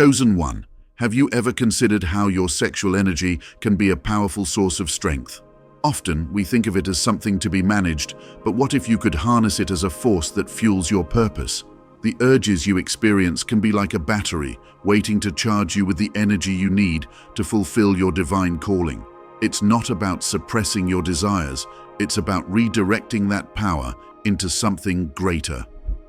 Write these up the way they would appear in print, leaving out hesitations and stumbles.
Chosen one, have you ever considered how your sexual energy can be a powerful source of strength? Often, we think of it as something to be managed, but what if you could harness it as a force that fuels your purpose? The urges you experience can be like a battery, waiting to charge you with the energy you need to fulfill your divine calling. It's not about suppressing your desires, it's about redirecting that power into something greater.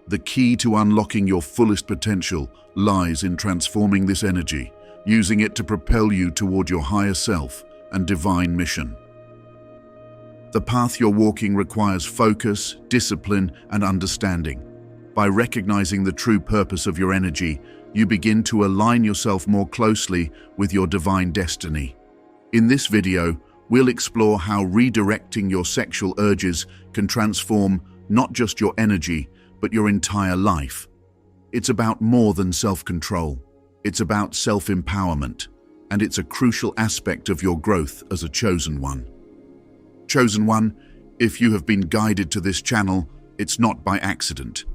The key to unlocking your fullest potential lies in transforming this energy, using it to propel you toward your higher self and divine mission. The path you're walking requires focus, discipline, and understanding. By recognizing the true purpose of your energy, you begin to align yourself more closely with your divine destiny. In this video, we'll explore how redirecting your sexual urges can transform not just your energy, but your entire life. It's about more than self-control. It's about self-empowerment, and it's a crucial aspect of your growth as a chosen one. Chosen one, if you have been guided to this channel, it's not by accident.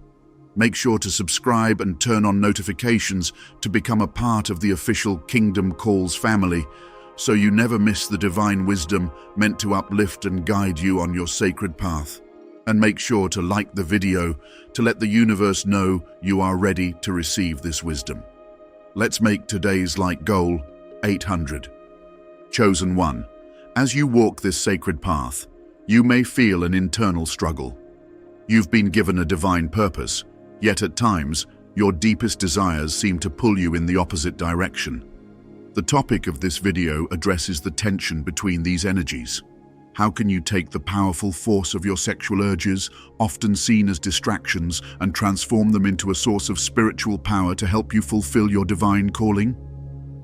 Make sure to subscribe and turn on notifications to become a part of the official Kingdom Calls family, so you never miss the divine wisdom meant to uplift and guide you on your sacred path. And make sure to like the video to let the universe know you are ready to receive this wisdom. Let's make today's like goal 800. Chosen one, as you walk this sacred path, you may feel an internal struggle. You've been given a divine purpose, yet at times, your deepest desires seem to pull you in the opposite direction. The topic of this video addresses the tension between these energies. How can you take the powerful force of your sexual urges, often seen as distractions, and transform them into a source of spiritual power to help you fulfill your divine calling?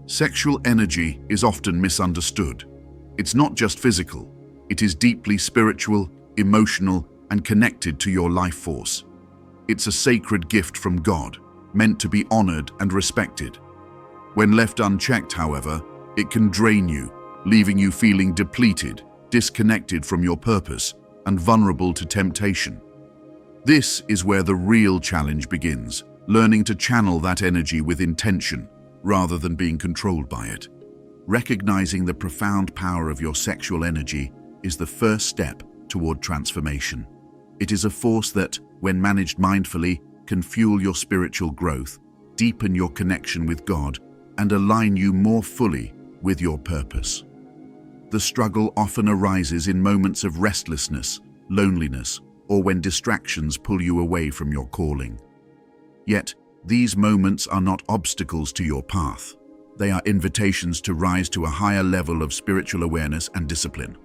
Sexual energy is often misunderstood. It's not just physical. It is deeply spiritual, emotional, and connected to your life force. It's a sacred gift from God, meant to be honored and respected. When left unchecked, however, it can drain you, leaving you feeling depleted, disconnected from your purpose, and vulnerable to temptation. This is where the real challenge begins, learning to channel that energy with intention, rather than being controlled by it. Recognizing the profound power of your sexual energy is the first step toward transformation. It is a force that, when managed mindfully, can fuel your spiritual growth, deepen your connection with God, and align you more fully with your purpose. The struggle often arises in moments of restlessness, loneliness, or when distractions pull you away from your calling. Yet, these moments are not obstacles to your path. They are invitations to rise to a higher level of spiritual awareness and discipline.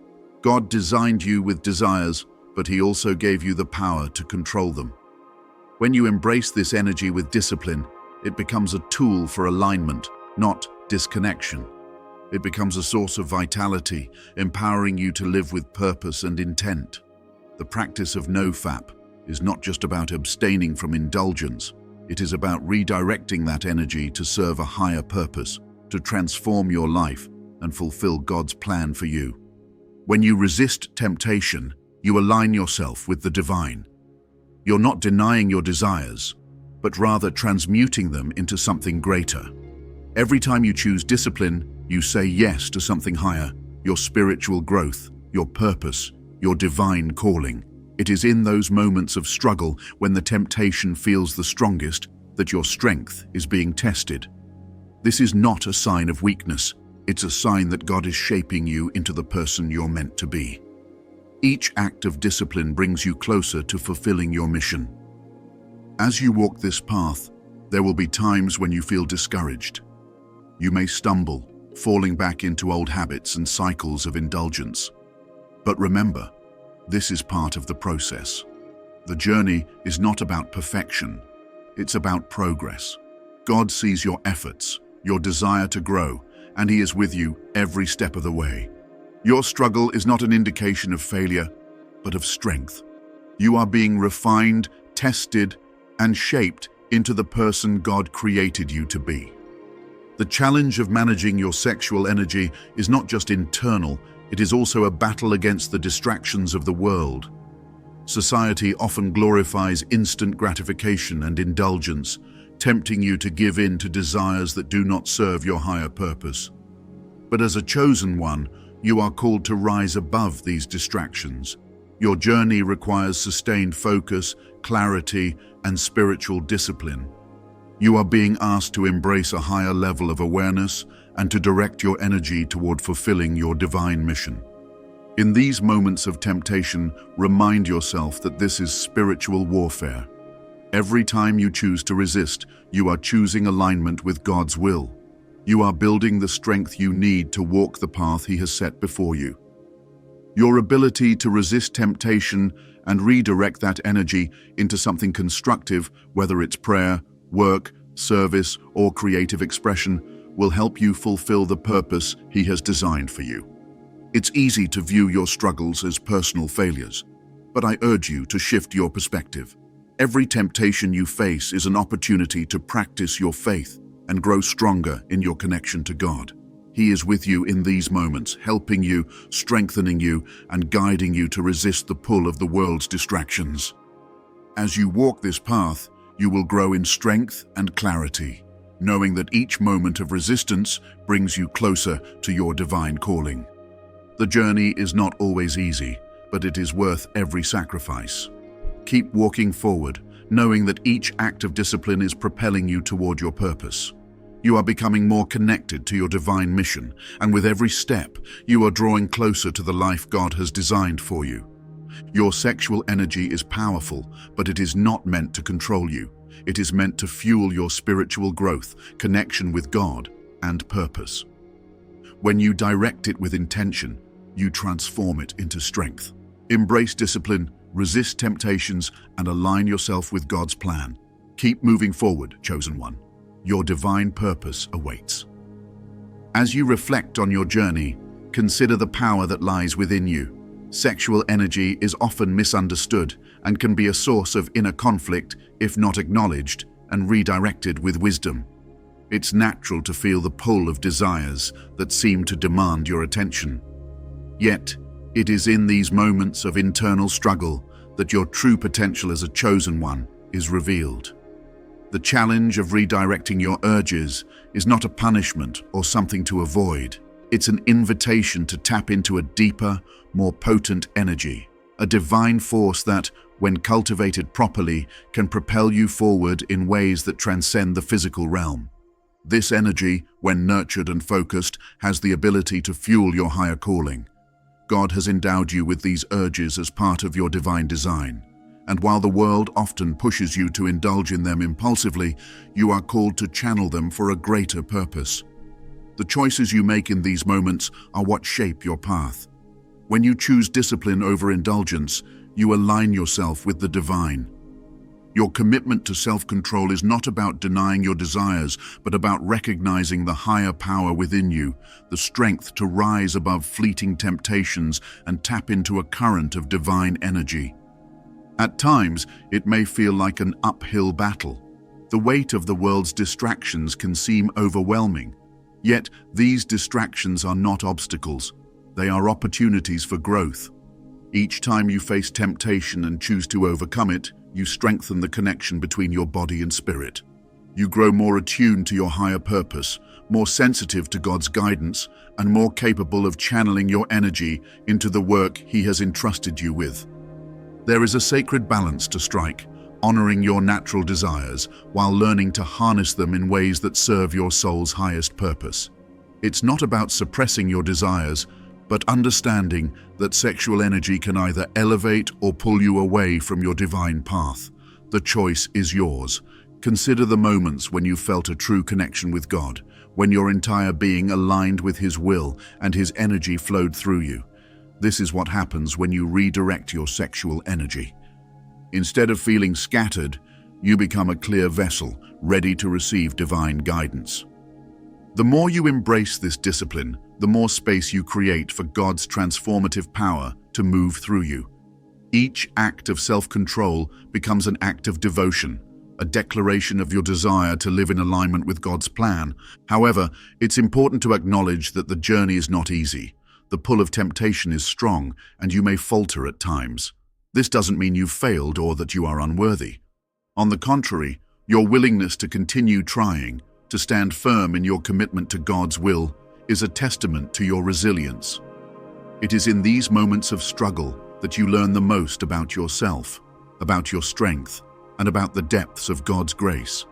God designed you with desires, but He also gave you the power to control them. When you embrace this energy with discipline, it becomes a tool for alignment, not disconnection. It becomes a source of vitality, empowering you to live with purpose and intent. The practice of no-fap is not just about abstaining from indulgence. It is about redirecting that energy to serve a higher purpose, to transform your life and fulfill God's plan for you. When you resist temptation, you align yourself with the divine. You're not denying your desires, but rather transmuting them into something greater. Every time you choose discipline, you say yes to something higher, your spiritual growth, your purpose, your divine calling. It is in those moments of struggle, when the temptation feels the strongest, that your strength is being tested. This is not a sign of weakness. It's a sign that God is shaping you into the person you're meant to be. Each act of discipline brings you closer to fulfilling your mission. As you walk this path, there will be times when you feel discouraged. You may stumble, falling back into old habits and cycles of indulgence. But remember, this is part of the process. The journey is not about perfection. It's about progress. God sees your efforts, your desire to grow, and He is with you every step of the way. Your struggle is not an indication of failure, but of strength. You are being refined, tested, and shaped into the person God created you to be. The challenge of managing your sexual energy is not just internal, it is also a battle against the distractions of the world. Society often glorifies instant gratification and indulgence, tempting you to give in to desires that do not serve your higher purpose. But as a chosen one, you are called to rise above these distractions. Your journey requires sustained focus, clarity, and spiritual discipline. You are being asked to embrace a higher level of awareness and to direct your energy toward fulfilling your divine mission. In these moments of temptation, remind yourself that this is spiritual warfare. Every time you choose to resist, you are choosing alignment with God's will. You are building the strength you need to walk the path He has set before you. Your ability to resist temptation and redirect that energy into something constructive, whether it's prayer, work, service, or creative expression, will help you fulfill the purpose He has designed for you. It's easy to view your struggles as personal failures, but I urge you to shift your perspective. Every temptation you face is an opportunity to practice your faith and grow stronger in your connection to God. He is with you in these moments, helping you, strengthening you, and guiding you to resist the pull of the world's distractions. As you walk this path, you will grow in strength and clarity, knowing that each moment of resistance brings you closer to your divine calling. The journey is not always easy, but it is worth every sacrifice. Keep walking forward, knowing that each act of discipline is propelling you toward your purpose. You are becoming more connected to your divine mission, and with every step, you are drawing closer to the life God has designed for you. Your sexual energy is powerful, but it is not meant to control you. It is meant to fuel your spiritual growth, connection with God, and purpose. When you direct it with intention, you transform it into strength. Embrace discipline, resist temptations, and align yourself with God's plan. Keep moving forward, chosen one. Your divine purpose awaits. As you reflect on your journey, consider the power that lies within you. Sexual energy is often misunderstood and can be a source of inner conflict if not acknowledged and redirected with wisdom. It's natural to feel the pull of desires that seem to demand your attention. Yet, it is in these moments of internal struggle that your true potential as a chosen one is revealed. The challenge of redirecting your urges is not a punishment or something to avoid. It's an invitation to tap into a deeper, more potent energy, a divine force that, when cultivated properly, can propel you forward in ways that transcend the physical realm. This energy, when nurtured and focused, has the ability to fuel your higher calling. God has endowed you with these urges as part of your divine design. And while the world often pushes you to indulge in them impulsively, you are called to channel them for a greater purpose. The choices you make in these moments are what shape your path. When you choose discipline over indulgence, you align yourself with the divine. Your commitment to self-control is not about denying your desires, but about recognizing the higher power within you, the strength to rise above fleeting temptations and tap into a current of divine energy. At times, it may feel like an uphill battle. The weight of the world's distractions can seem overwhelming. Yet, these distractions are not obstacles. They are opportunities for growth. Each time you face temptation and choose to overcome it, you strengthen the connection between your body and spirit. You grow more attuned to your higher purpose, more sensitive to God's guidance, and more capable of channeling your energy into the work He has entrusted you with. There is a sacred balance to strike, honoring your natural desires while learning to harness them in ways that serve your soul's highest purpose. It's not about suppressing your desires, but understanding that sexual energy can either elevate or pull you away from your divine path. The choice is yours. Consider the moments when you felt a true connection with God, when your entire being aligned with His will and His energy flowed through you. This is what happens when you redirect your sexual energy. Instead of feeling scattered, you become a clear vessel, ready to receive divine guidance. The more you embrace this discipline, the more space you create for God's transformative power to move through you. Each act of self-control becomes an act of devotion, a declaration of your desire to live in alignment with God's plan. However, it's important to acknowledge that the journey is not easy. The pull of temptation is strong, and you may falter at times. This doesn't mean you've failed or that you are unworthy. On the contrary, Your willingness to continue trying, to stand firm in your commitment to God's will, is a testament to your resilience. It is in these moments of struggle that you learn the most about yourself, about your strength, and about the depths of God's grace.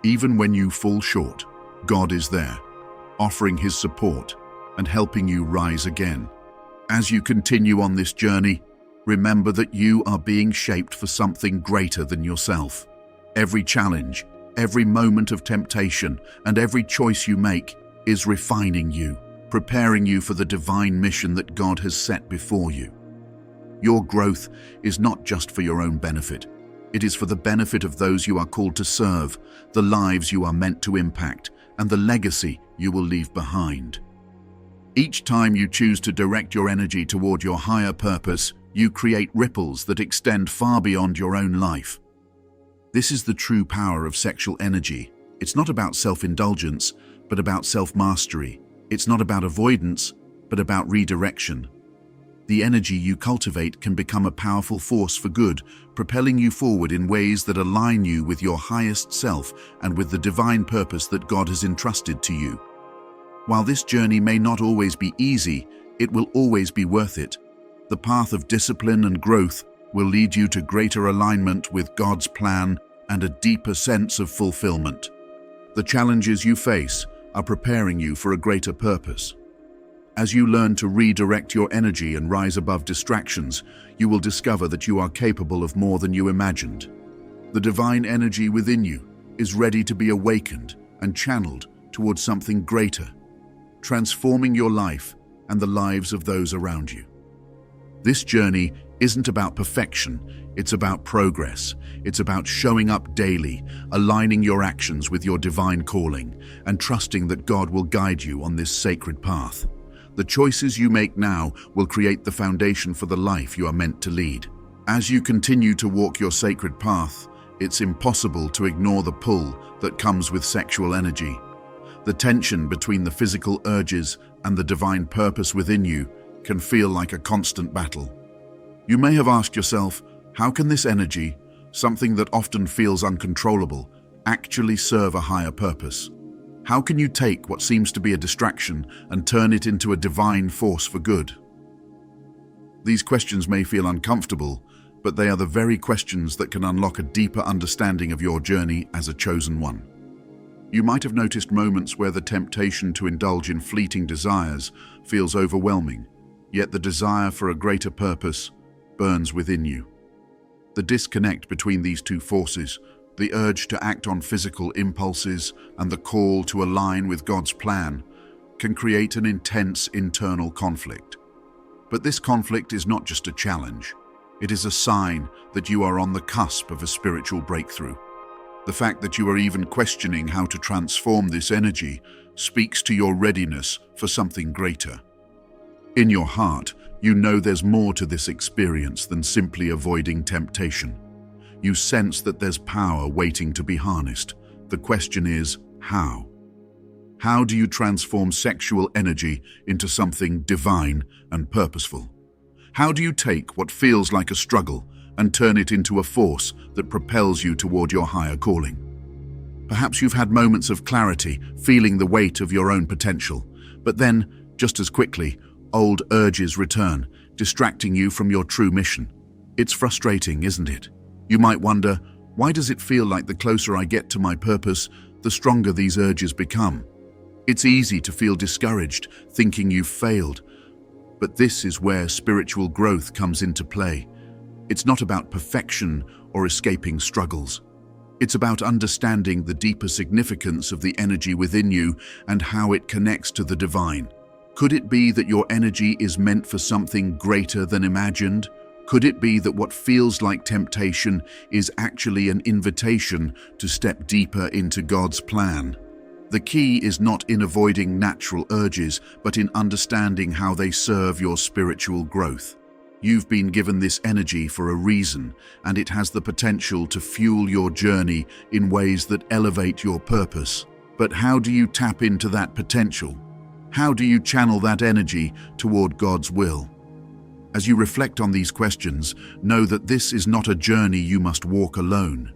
Even when you fall short, God is there, offering His support and helping you rise again. As you continue on this journey, remember that you are being shaped for something greater than yourself. Every challenge, every moment of temptation, and every choice you make is refining you, preparing you for the divine mission that God has set before you. Your growth is not just for your own benefit. It is for the benefit of those you are called to serve, the lives you are meant to impact, and the legacy you will leave behind. Each time you choose to direct your energy toward your higher purpose, you create ripples that extend far beyond your own life. This is the true power of sexual energy. It's not about self-indulgence, but about self-mastery. It's not about avoidance, but about redirection. The energy you cultivate can become a powerful force for good, propelling you forward in ways that align you with your highest self and with the divine purpose that God has entrusted to you. While this journey may not always be easy, it will always be worth it. The path of discipline and growth will lead you to greater alignment with God's plan and a deeper sense of fulfillment. The challenges you face are preparing you for a greater purpose. As you learn to redirect your energy and rise above distractions, you will discover that you are capable of more than you imagined. The divine energy within you is ready to be awakened and channeled towards something greater, transforming your life and the lives of those around you. This journey isn't about perfection, it's about progress. It's about showing up daily, aligning your actions with your divine calling, and trusting that God will guide you on this sacred path. The choices you make now will create the foundation for the life you are meant to lead. As you continue to walk your sacred path, it's impossible to ignore the pull that comes with sexual energy. The tension between the physical urges and the divine purpose within you can feel like a constant battle. You may have asked yourself, how can this energy, something that often feels uncontrollable, actually serve a higher purpose? How can you take what seems to be a distraction and turn it into a divine force for good? These questions may feel uncomfortable, but they are the very questions that can unlock a deeper understanding of your journey as a chosen one. You might have noticed moments where the temptation to indulge in fleeting desires feels overwhelming, yet the desire for a greater purpose burns within you. The disconnect between these two forces, the urge to act on physical impulses and the call to align with God's plan, can create an intense internal conflict. But this conflict is not just a challenge. It is a sign that you are on the cusp of a spiritual breakthrough. The fact that you are even questioning how to transform this energy speaks to your readiness for something greater. In your heart, you know there's more to this experience than simply avoiding temptation. You sense that there's power waiting to be harnessed. The question is, how? How do you transform sexual energy into something divine and purposeful? How do you take what feels like a struggle and turn it into a force that propels you toward your higher calling? Perhaps you've had moments of clarity, feeling the weight of your own potential, but then, just as quickly, old urges return, distracting you from your true mission. It's frustrating, isn't it? You might wonder, why does it feel like the closer I get to my purpose, the stronger these urges become? It's easy to feel discouraged, thinking you've failed. But this is where spiritual growth comes into play. It's not about perfection or escaping struggles. It's about understanding the deeper significance of the energy within you and how it connects to the divine. Could it be that your energy is meant for something greater than imagined? Could it be that what feels like temptation is actually an invitation to step deeper into God's plan? The key is not in avoiding natural urges, but in understanding how they serve your spiritual growth. You've been given this energy for a reason, and it has the potential to fuel your journey in ways that elevate your purpose. But how do you tap into that potential? How do you channel that energy toward God's will? As you reflect on these questions, know that this is not a journey you must walk alone.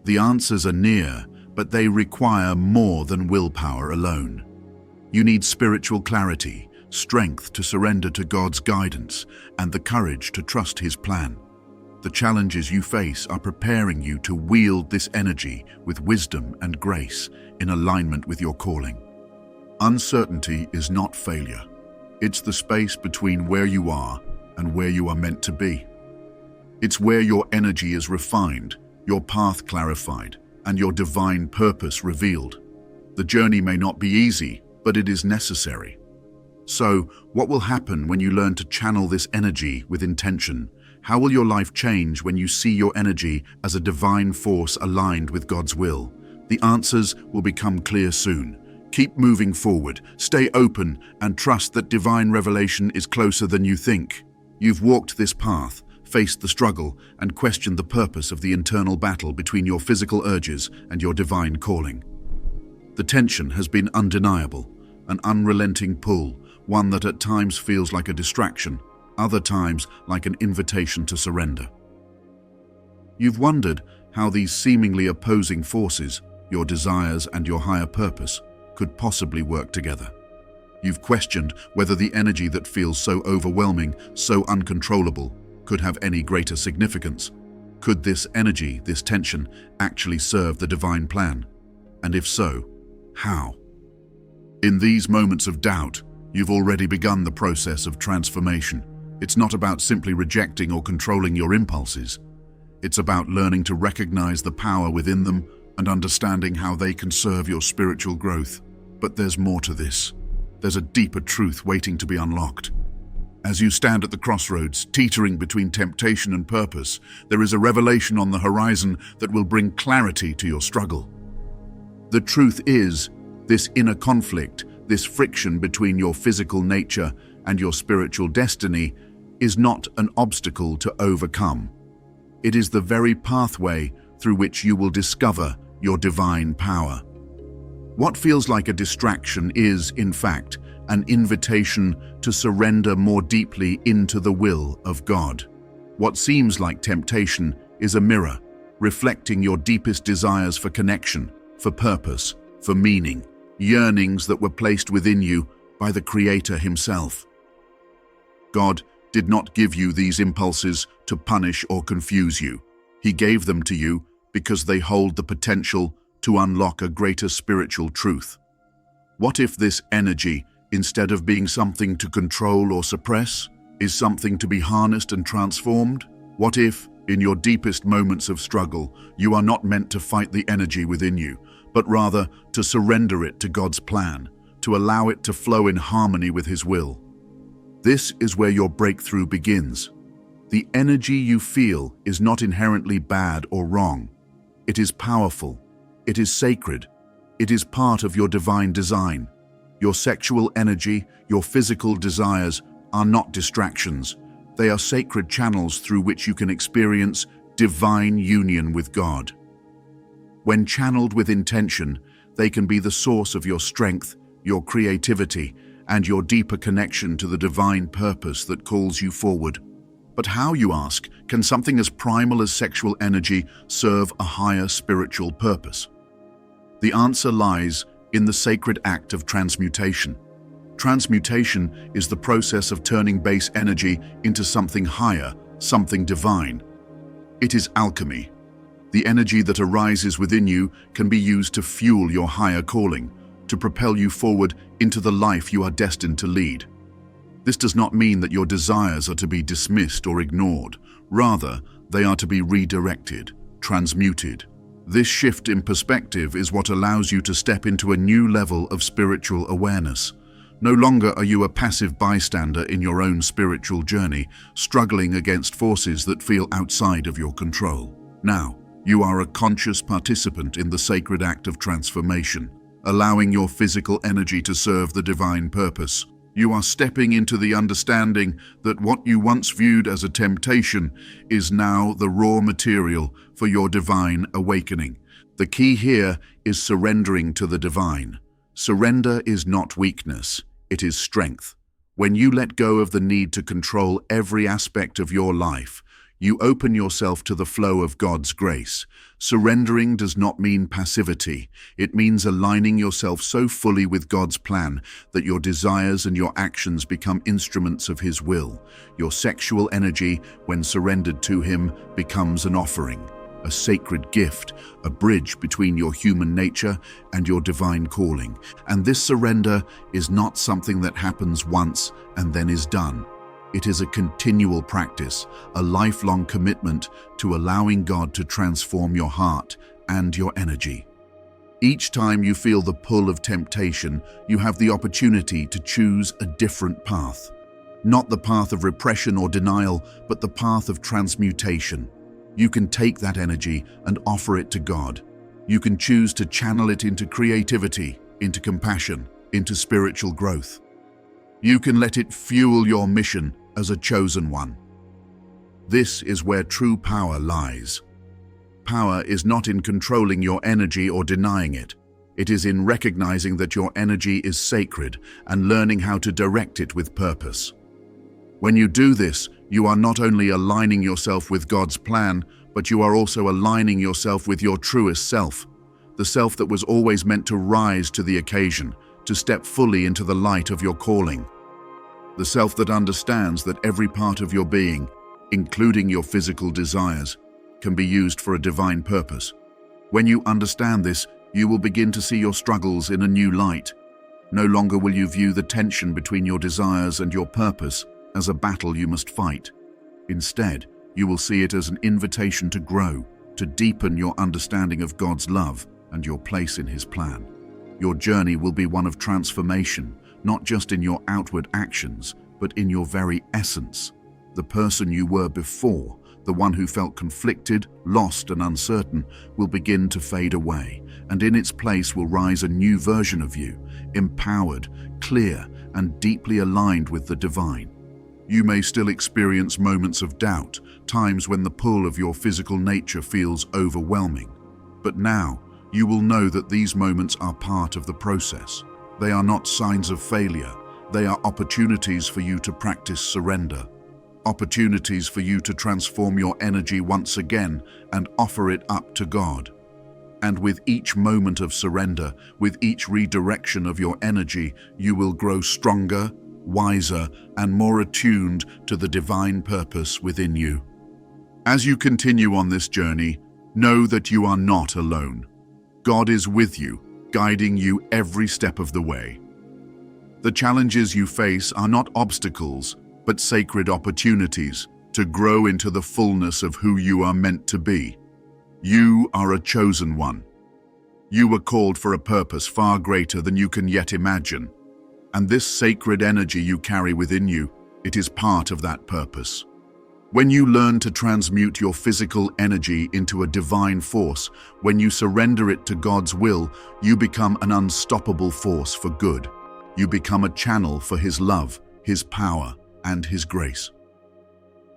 The answers are near, but they require more than willpower alone. You need spiritual clarity, strength to surrender to God's guidance, and the courage to trust His plan. The challenges you face are preparing you to wield this energy with wisdom and grace in alignment with your calling. Uncertainty is not failure. It's the space between where you are and where you are meant to be. It's where your energy is refined, your path clarified, and your divine purpose revealed. The journey may not be easy, but it is necessary. So, what will happen when you learn to channel this energy with intention? How will your life change when you see your energy as a divine force aligned with God's will? The answers will become clear soon. Keep moving forward, stay open, and trust that divine revelation is closer than you think. You've walked this path, faced the struggle, and questioned the purpose of the internal battle between your physical urges and your divine calling. The tension has been undeniable, an unrelenting pull, one that at times feels like a distraction, other times like an invitation to surrender. You've wondered how these seemingly opposing forces, your desires and your higher purpose, could possibly work together. You've questioned whether the energy that feels so overwhelming, so uncontrollable, could have any greater significance. Could this energy, this tension, actually serve the divine plan? And if so, how? In these moments of doubt, you've already begun the process of transformation. It's not about simply rejecting or controlling your impulses. It's about learning to recognize the power within them and understanding how they can serve your spiritual growth. But there's more to this. There's a deeper truth waiting to be unlocked. As you stand at the crossroads, teetering between temptation and purpose, there is a revelation on the horizon that will bring clarity to your struggle. The truth is, this inner conflict, this friction between your physical nature and your spiritual destiny, is not an obstacle to overcome. It is the very pathway through which you will discover your divine power. What feels like a distraction is, in fact, an invitation to surrender more deeply into the will of God. What seems like temptation is a mirror, reflecting your deepest desires for connection, for purpose, for meaning, yearnings that were placed within you by the Creator Himself. God did not give you these impulses to punish or confuse you. He gave them to you because they hold the potential to unlock a greater spiritual truth. What if this energy, instead of being something to control or suppress, is something to be harnessed and transformed? What if, in your deepest moments of struggle, you are not meant to fight the energy within you, but rather to surrender it to God's plan, to allow it to flow in harmony with His will? This is where your breakthrough begins. The energy you feel is not inherently bad or wrong. It is powerful. It is sacred. It is part of your divine design. Your sexual energy, your physical desires are not distractions. They are sacred channels through which you can experience divine union with God. When channeled with intention, they can be the source of your strength, your creativity, and your deeper connection to the divine purpose that calls you forward. But how, you ask, can something as primal as sexual energy serve a higher spiritual purpose? The answer lies in the sacred act of transmutation. Transmutation is the process of turning base energy into something higher, something divine. It is alchemy. The energy that arises within you can be used to fuel your higher calling, to propel you forward into the life you are destined to lead. This does not mean that your desires are to be dismissed or ignored. Rather, they are to be redirected, transmuted. This shift in perspective is what allows you to step into a new level of spiritual awareness. No longer are you a passive bystander in your own spiritual journey, struggling against forces that feel outside of your control. Now, you are a conscious participant in the sacred act of transformation, allowing your physical energy to serve the divine purpose. You are stepping into the understanding that what you once viewed as a temptation is now the raw material for your divine awakening. The key here is surrendering to the divine. Surrender is not weakness, it is strength. When you let go of the need to control every aspect of your life, You open yourself to the flow of God's grace. Surrendering does not mean passivity. It means aligning yourself so fully with God's plan that your desires and your actions become instruments of His will. Your sexual energy, when surrendered to Him, becomes an offering, a sacred gift, a bridge between your human nature and your divine calling. And this surrender is not something that happens once and then is done. It is a continual practice, a lifelong commitment to allowing God to transform your heart and your energy. Each time you feel the pull of temptation, you have the opportunity to choose a different path. Not the path of repression or denial, but the path of transmutation. You can take that energy and offer it to God. You can choose to channel it into creativity, into compassion, into spiritual growth. You can let it fuel your mission as a chosen one. This is where true power lies. Power is not in controlling your energy or denying it. It is in recognizing that your energy is sacred and learning how to direct it with purpose. When you do this, you are not only aligning yourself with God's plan, but you are also aligning yourself with your truest self, the self that was always meant to rise to the occasion, to step fully into the light of your calling. The self that understands that every part of your being, including your physical desires, can be used for a divine purpose. When you understand this, you will begin to see your struggles in a new light. No longer will you view the tension between your desires and your purpose as a battle you must fight. Instead, you will see it as an invitation to grow, to deepen your understanding of God's love and your place in His plan. Your journey will be one of transformation, not just in your outward actions, but in your very essence. The person you were before, the one who felt conflicted, lost, and uncertain, will begin to fade away, and in its place will rise a new version of you, empowered, clear, and deeply aligned with the divine. You may still experience moments of doubt, times when the pull of your physical nature feels overwhelming. But now, you will know that these moments are part of the process. They are not signs of failure. They are opportunities for you to practice surrender. Opportunities for you to transform your energy once again and offer it up to God. And with each moment of surrender, with each redirection of your energy, you will grow stronger, wiser, and more attuned to the divine purpose within you. As you continue on this journey, know that you are not alone. God is with you, guiding you every step of the way. The challenges you face are not obstacles, but sacred opportunities to grow into the fullness of who you are meant to be. You are a chosen one. You were called for a purpose far greater than you can yet imagine. And this sacred energy you carry within you, it is part of that purpose. When you learn to transmute your physical energy into a divine force, when you surrender it to God's will, you become an unstoppable force for good. You become a channel for His love, His power, and His grace.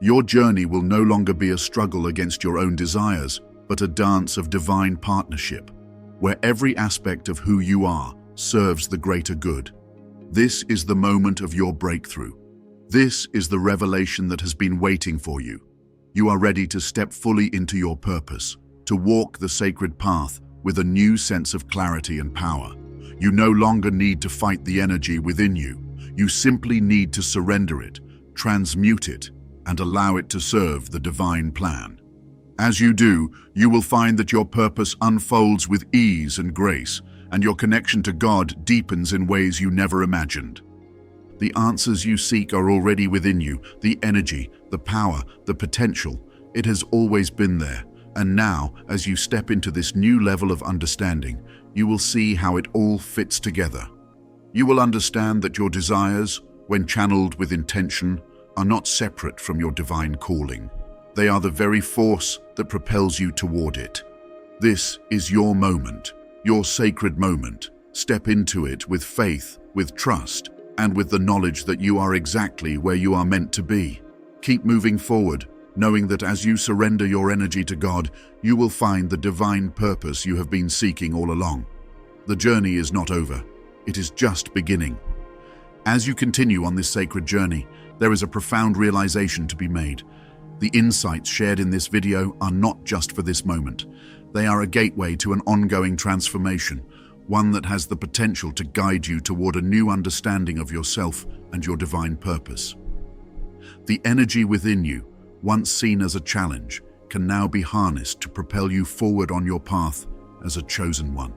Your journey will no longer be a struggle against your own desires, but a dance of divine partnership, where every aspect of who you are serves the greater good. This is the moment of your breakthrough. This is the revelation that has been waiting for you. You are ready to step fully into your purpose, to walk the sacred path with a new sense of clarity and power. You no longer need to fight the energy within you. You simply need to surrender it, transmute it, and allow it to serve the divine plan. As you do, you will find that your purpose unfolds with ease and grace, and your connection to God deepens in ways you never imagined. The answers you seek are already within you, the energy, the power, the potential. It has always been there, and now, as you step into this new level of understanding, you will see how it all fits together. You will understand that your desires, when channeled with intention, are not separate from your divine calling. They are the very force that propels you toward it. This is your moment, your sacred moment. Step into it with faith, with trust, and with the knowledge that you are exactly where you are meant to be. Keep moving forward, knowing that as you surrender your energy to God, you will find the divine purpose you have been seeking all along. The journey is not over. It is just beginning. As you continue on this sacred journey, there is a profound realization to be made. The insights shared in this video are not just for this moment. They are a gateway to an ongoing transformation, one that has the potential to guide you toward a new understanding of yourself and your divine purpose. The energy within you, once seen as a challenge, can now be harnessed to propel you forward on your path as a chosen one.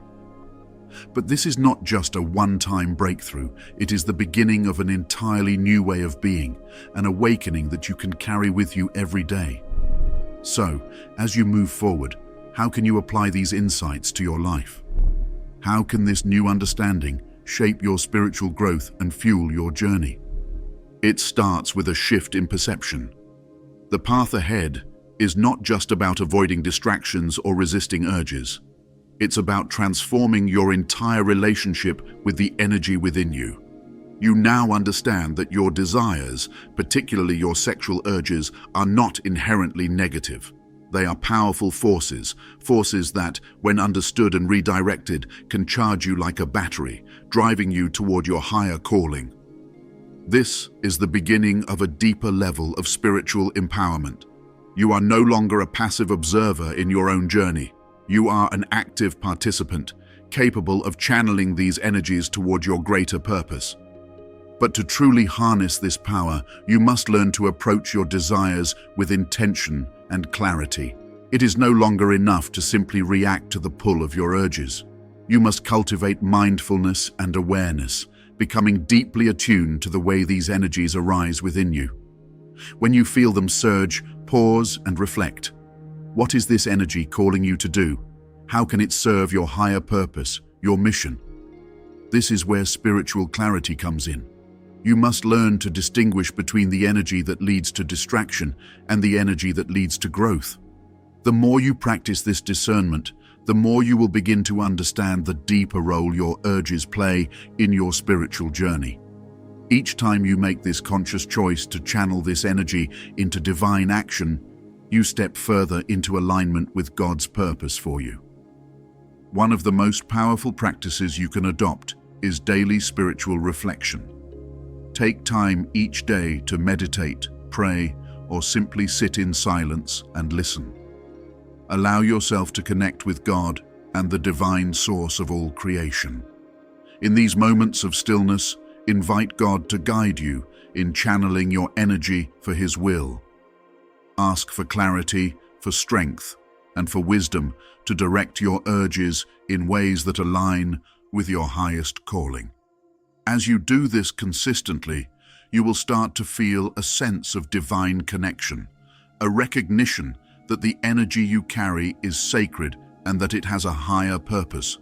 But this is not just a one-time breakthrough, it is the beginning of an entirely new way of being, an awakening that you can carry with you every day. So, as you move forward, how can you apply these insights to your life? How can this new understanding shape your spiritual growth and fuel your journey? It starts with a shift in perception. The path ahead is not just about avoiding distractions or resisting urges. It's about transforming your entire relationship with the energy within you. You now understand that your desires, particularly your sexual urges, are not inherently negative. They are powerful forces that, when understood and redirected, can charge you like a battery, driving you toward your higher calling. This is the beginning of a deeper level of spiritual empowerment. You are no longer a passive observer in your own journey. You are an active participant, capable of channeling these energies toward your greater purpose. But to truly harness this power, you must learn to approach your desires with intention and clarity. It is no longer enough to simply react to the pull of your urges. You must cultivate mindfulness and awareness, becoming deeply attuned to the way these energies arise within you. When you feel them surge, pause and reflect. What is this energy calling you to do? How can it serve your higher purpose, your mission? This is where spiritual clarity comes in. You must learn to distinguish between the energy that leads to distraction and the energy that leads to growth. The more you practice this discernment, the more you will begin to understand the deeper role your urges play in your spiritual journey. Each time you make this conscious choice to channel this energy into divine action, you step further into alignment with God's purpose for you. One of the most powerful practices you can adopt is daily spiritual reflection. Take time each day to meditate, pray, or simply sit in silence and listen. Allow yourself to connect with God and the divine source of all creation. In these moments of stillness, invite God to guide you in channeling your energy for His will. Ask for clarity, for strength, and for wisdom to direct your urges in ways that align with your highest calling. As you do this consistently, you will start to feel a sense of divine connection, a recognition that the energy you carry is sacred and that it has a higher purpose.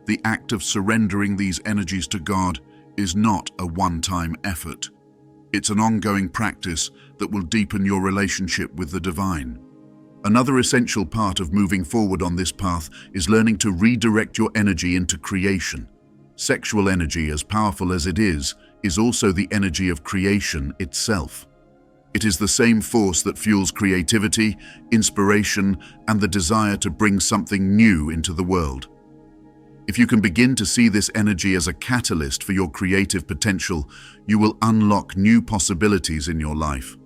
The act of surrendering these energies to God is not a one-time effort. It's an ongoing practice that will deepen your relationship with the divine. Another essential part of moving forward on this path is learning to redirect your energy into creation. Sexual energy, as powerful as it is also the energy of creation itself. It is the same force that fuels creativity, inspiration, and the desire to bring something new into the world. If you can begin to see this energy as a catalyst for your creative potential, you will unlock new possibilities in your life.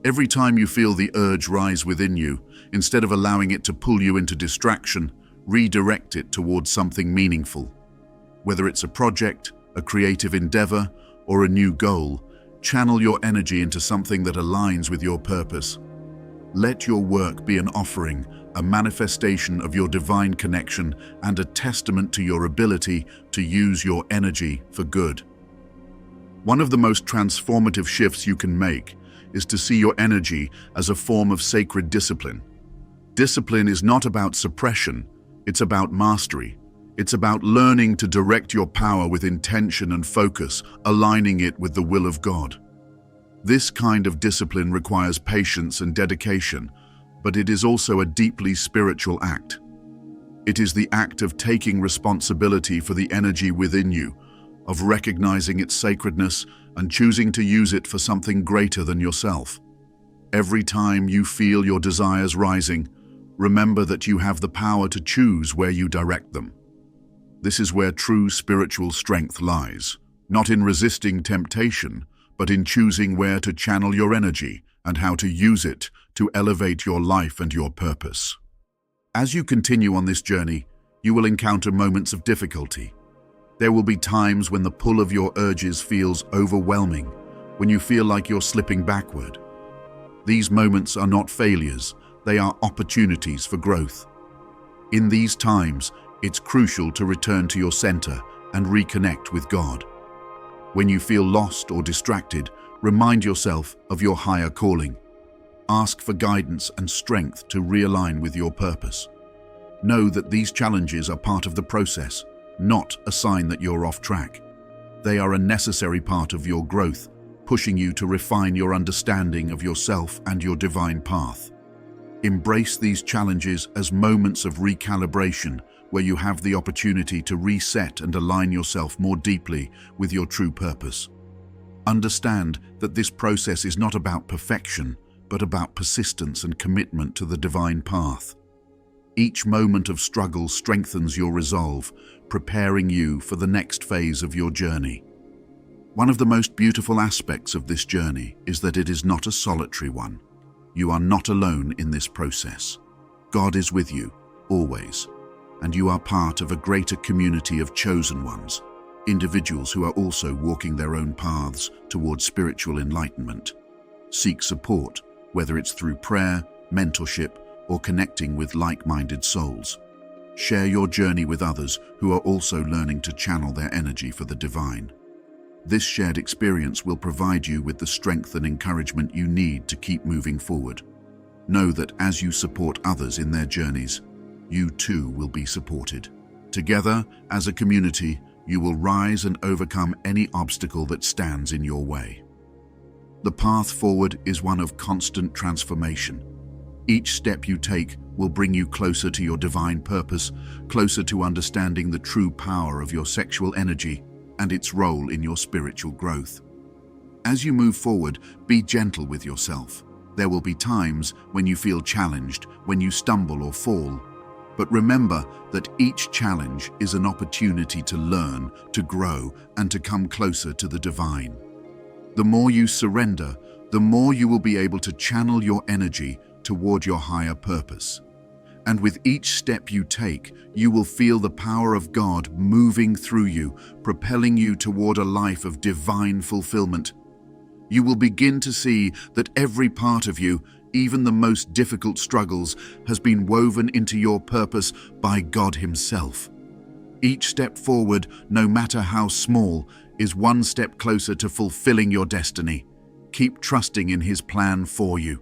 Every time you feel the urge rise within you, instead of allowing it to pull you into distraction, redirect it towards something meaningful. Whether it's a project, a creative endeavor, or a new goal, channel your energy into something that aligns with your purpose. Let your work be an offering, a manifestation of your divine connection, and a testament to your ability to use your energy for good. One of the most transformative shifts you can make is to see your energy as a form of sacred discipline. Discipline is not about suppression, it's about mastery. It's about learning to direct your power with intention and focus, aligning it with the will of God. This kind of discipline requires patience and dedication, but it is also a deeply spiritual act. It is the act of taking responsibility for the energy within you, of recognizing its sacredness and choosing to use it for something greater than yourself. Every time you feel your desires rising, remember that you have the power to choose where you direct them. This is where true spiritual strength lies, not in resisting temptation, but in choosing where to channel your energy and how to use it to elevate your life and your purpose. As you continue on this journey, you will encounter moments of difficulty. There will be times when the pull of your urges feels overwhelming, when you feel like you're slipping backward. These moments are not failures, they are opportunities for growth. In these times, it's crucial to return to your center and reconnect with God. When you feel lost or distracted, remind yourself of your higher calling. Ask for guidance and strength to realign with your purpose. Know that these challenges are part of the process, not a sign that you're off track. They are a necessary part of your growth, pushing you to refine your understanding of yourself and your divine path. Embrace these challenges as moments of recalibration, where you have the opportunity to reset and align yourself more deeply with your true purpose. Understand that this process is not about perfection, but about persistence and commitment to the divine path. Each moment of struggle strengthens your resolve, preparing you for the next phase of your journey. One of the most beautiful aspects of this journey is that it is not a solitary one. You are not alone in this process. God is with you, always, and you are part of a greater community of chosen ones, individuals who are also walking their own paths towards spiritual enlightenment. Seek support, whether it's through prayer, mentorship, or connecting with like-minded souls. Share your journey with others who are also learning to channel their energy for the divine. This shared experience will provide you with the strength and encouragement you need to keep moving forward. Know that as you support others in their journeys, you too will be supported. Together, as a community, you will rise and overcome any obstacle that stands in your way. The path forward is one of constant transformation. Each step you take will bring you closer to your divine purpose, closer to understanding the true power of your sexual energy and its role in your spiritual growth. As you move forward, be gentle with yourself. There will be times when you feel challenged, when you stumble or fall. But remember that each challenge is an opportunity to learn, to grow, and to come closer to the divine. The more you surrender, the more you will be able to channel your energy toward your higher purpose. And with each step you take, you will feel the power of God moving through you, propelling you toward a life of divine fulfillment. You will begin to see that every part of you, even the most difficult struggles, has been woven into your purpose by God Himself. Each step forward, no matter how small, is one step closer to fulfilling your destiny. Keep trusting in His plan for you.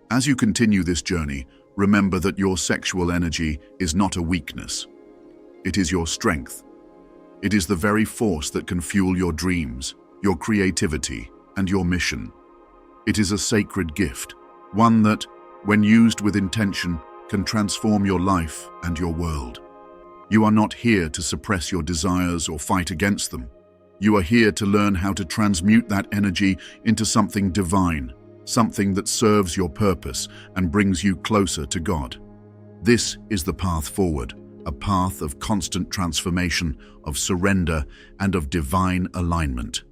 As you continue this journey, remember that your sexual energy is not a weakness. It is your strength. It is the very force that can fuel your dreams, your creativity, and your mission. It is a sacred gift, one that, when used with intention, can transform your life and your world. You are not here to suppress your desires or fight against them. You are here to learn how to transmute that energy into something divine, something that serves your purpose and brings you closer to God. This is the path forward, a path of constant transformation, of surrender, and of divine alignment.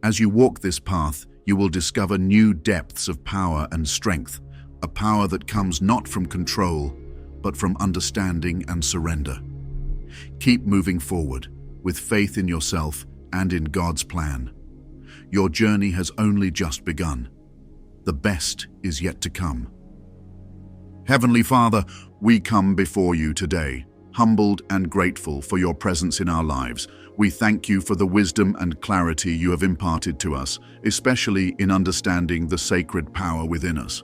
As you walk this path, you will discover new depths of power and strength, a power that comes not from control, but from understanding and surrender. Keep moving forward, with faith in yourself and in God's plan. Your journey has only just begun. The best is yet to come. Heavenly Father, we come before you today, humbled and grateful for your presence in our lives. We thank you for the wisdom and clarity you have imparted to us, especially in understanding the sacred power within us.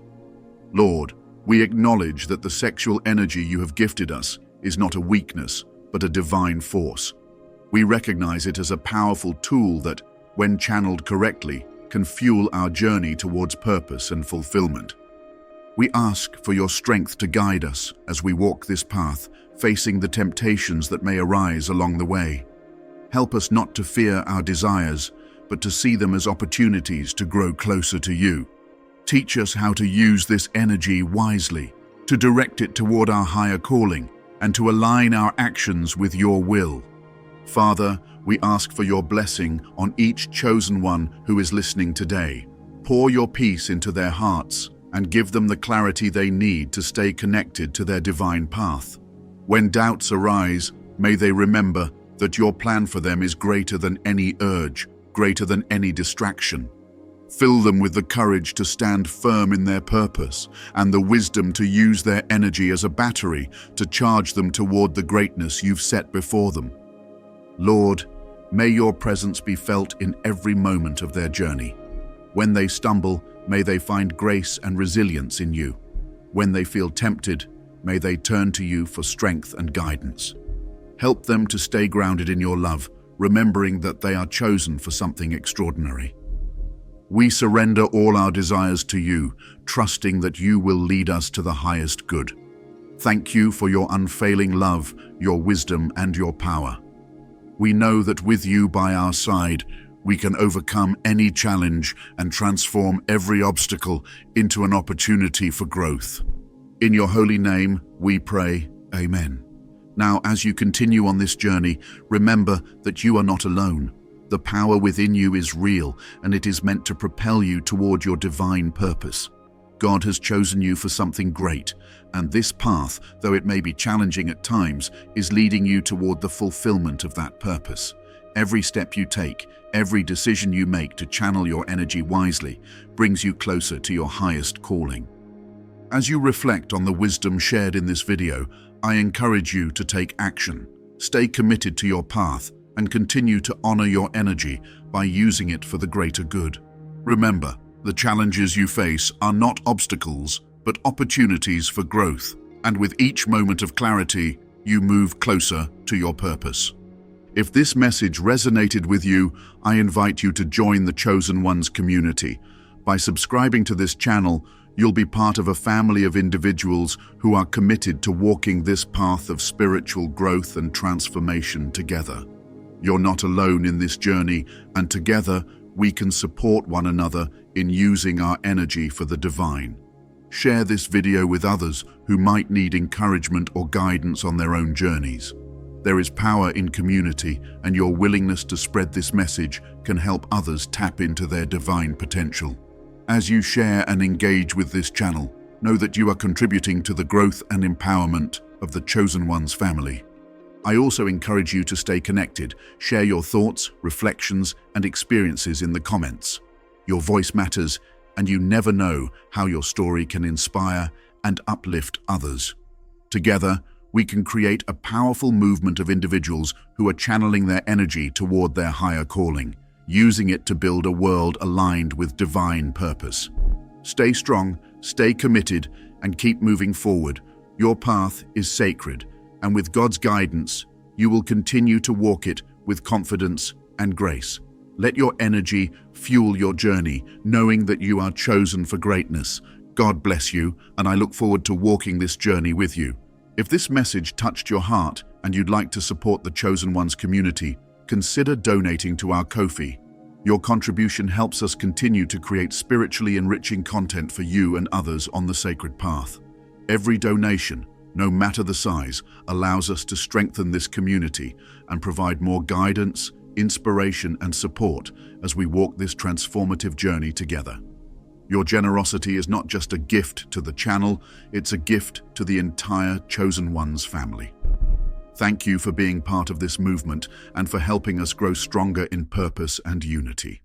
Lord, we acknowledge that the sexual energy you have gifted us is not a weakness, but a divine force. We recognize it as a powerful tool that, when channeled correctly, can fuel our journey towards purpose and fulfillment. We ask for your strength to guide us as we walk this path, facing the temptations that may arise along the way. Help us not to fear our desires, but to see them as opportunities to grow closer to you. Teach us how to use this energy wisely, to direct it toward our higher calling, and to align our actions with your will. Father, we ask for your blessing on each chosen one who is listening today. Pour your peace into their hearts and give them the clarity they need to stay connected to their divine path. When doubts arise, may they remember that your plan for them is greater than any urge, greater than any distraction. Fill them with the courage to stand firm in their purpose and the wisdom to use their energy as a battery to charge them toward the greatness you've set before them. Lord, may your presence be felt in every moment of their journey. When they stumble, may they find grace and resilience in you. When they feel tempted, may they turn to you for strength and guidance. Help them to stay grounded in your love, remembering that they are chosen for something extraordinary. We surrender all our desires to you, trusting that you will lead us to the highest good. Thank you for your unfailing love, your wisdom, and your power. We know that with you by our side, we can overcome any challenge and transform every obstacle into an opportunity for growth. In your holy name, we pray, Amen. Now, as you continue on this journey, remember that you are not alone. The power within you is real, and it is meant to propel you toward your divine purpose. God has chosen you for something great, and this path, though it may be challenging at times, is leading you toward the fulfillment of that purpose. Every step you take, every decision you make to channel your energy wisely, brings you closer to your highest calling. As you reflect on the wisdom shared in this video, I encourage you to take action. Stay committed to your path and continue to honor your energy by using it for the greater good. Remember, the challenges you face are not obstacles, but opportunities for growth, and with each moment of clarity, you move closer to your purpose. If this message resonated with you, I invite you to join the Chosen Ones community. By subscribing to this channel, you'll be part of a family of individuals who are committed to walking this path of spiritual growth and transformation together. You're not alone in this journey, and together we can support one another in using our energy for the divine. Share this video with others who might need encouragement or guidance on their own journeys. There is power in community, and your willingness to spread this message can help others tap into their divine potential. As you share and engage with this channel, know that you are contributing to the growth and empowerment of the Chosen Ones family. I also encourage you to stay connected. Share your thoughts, reflections, and experiences in the comments. Your voice matters, and you never know how your story can inspire and uplift others. Together, we can create a powerful movement of individuals who are channeling their energy toward their higher calling, using it to build a world aligned with divine purpose. Stay strong, stay committed, and keep moving forward. Your path is sacred, and with God's guidance, you will continue to walk it with confidence and grace. Let your energy fuel your journey, knowing that you are chosen for greatness. God bless you, and I look forward to walking this journey with you. If this message touched your heart and you'd like to support the Chosen Ones community, consider donating to our Ko-fi. Your contribution helps us continue to create spiritually enriching content for you and others on the sacred path. Every donation, no matter the size, allows us to strengthen this community and provide more guidance, inspiration, and support as we walk this transformative journey together. Your generosity is not just a gift to the channel, it's a gift to the entire Chosen Ones family. Thank you for being part of this movement and for helping us grow stronger in purpose and unity.